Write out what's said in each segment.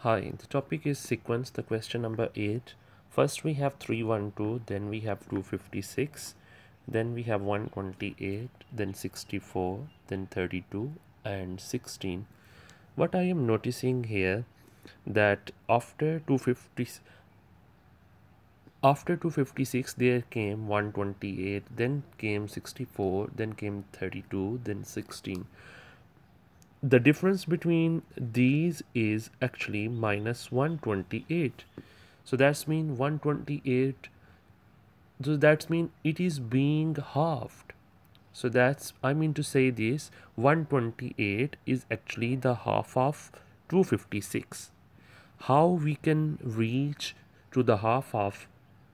Hi, the topic is sequence, the question number 8. First we have 312, then we have 256, then we have 128, then 64, then 32 and 16. What I am noticing here that after 256 there came 128, then came 64, then came 32, then 16. The difference between these is actually minus 128. So that's mean 128, so that's mean it is being halved. So that's, I mean to say this, 128 is actually the half of 256. How we can reach to the half of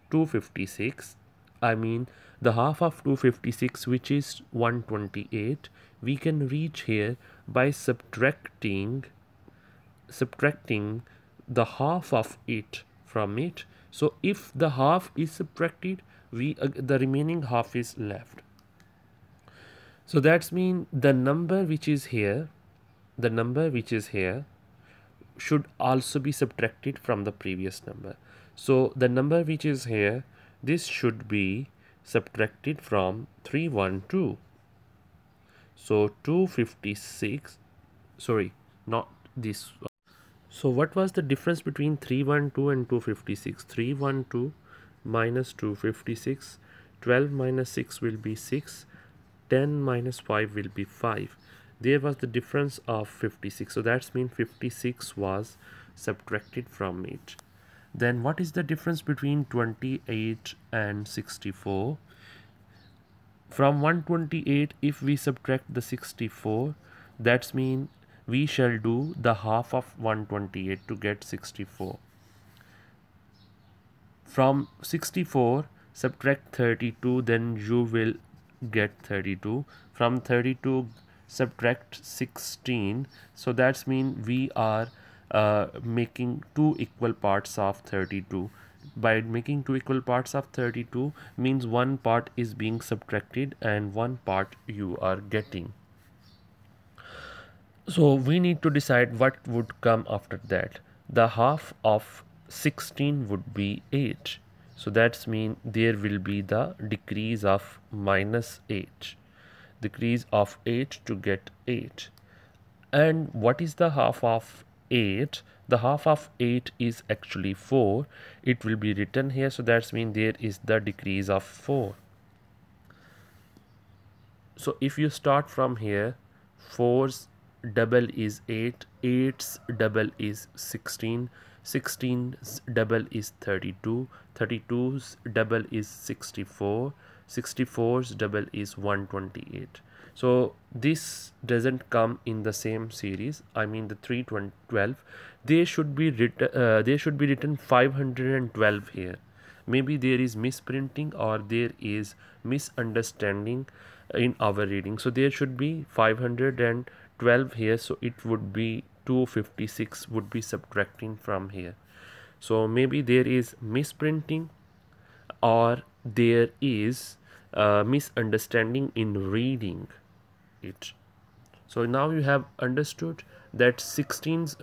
256? I mean the half of 256, which is 128, we can reach here by subtracting the half of it from it. So if the half is subtracted, the remaining half is left. So that's mean the number which is here, should also be subtracted from the previous number. So the number which is here, this should be subtracted from 312. So 256, sorry, not this. So what was the difference between 312 and 256? 312 minus 256, 12 minus 6 will be 6, 10 minus 5 will be 5. There was the difference of 56. So that's mean 56 was subtracted from it. Then what is the difference between 28 and 64? From 128, if we subtract the 64, that's mean we shall do the half of 128 to get 64. From 64, subtract 32, then you will get 32. From 32, subtract 16. So that's mean we are making two equal parts of 32. By making two equal parts of 32 means one part is being subtracted and one part you are getting. So we need to decide what would come after that. The half of 16 would be 8. So that's mean there will be the decrease of minus 8. Decrease of 8 to get 8. And what is the half of 8? The half of 8 is actually 4. It will be written here. So that's mean there is the decrease of 4. So if you start from here, 4's double is 8, 8's double is 16, 16's double is 32, 32's double is 64, 64's double is 128. So this doesn't come in the same series. I mean the 312. They should be written 512 here. Maybe there is misprinting or there is misunderstanding in our reading. So there should be 512 here. So it would be 256 would be subtracting from here. So maybe there is misprinting or there is misunderstanding in reading it. So now you have understood that 16's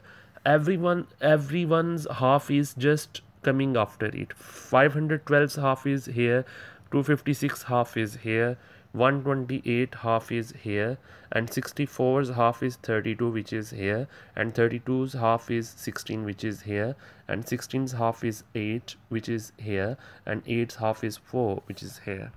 everyone's half is just coming after it. 512's half is here, 256 half is here, 128 half is here, and 64's half is 32 which is here, and 32's half is 16 which is here, and 16's half is 8 which is here, and 8's half is 4 which is here.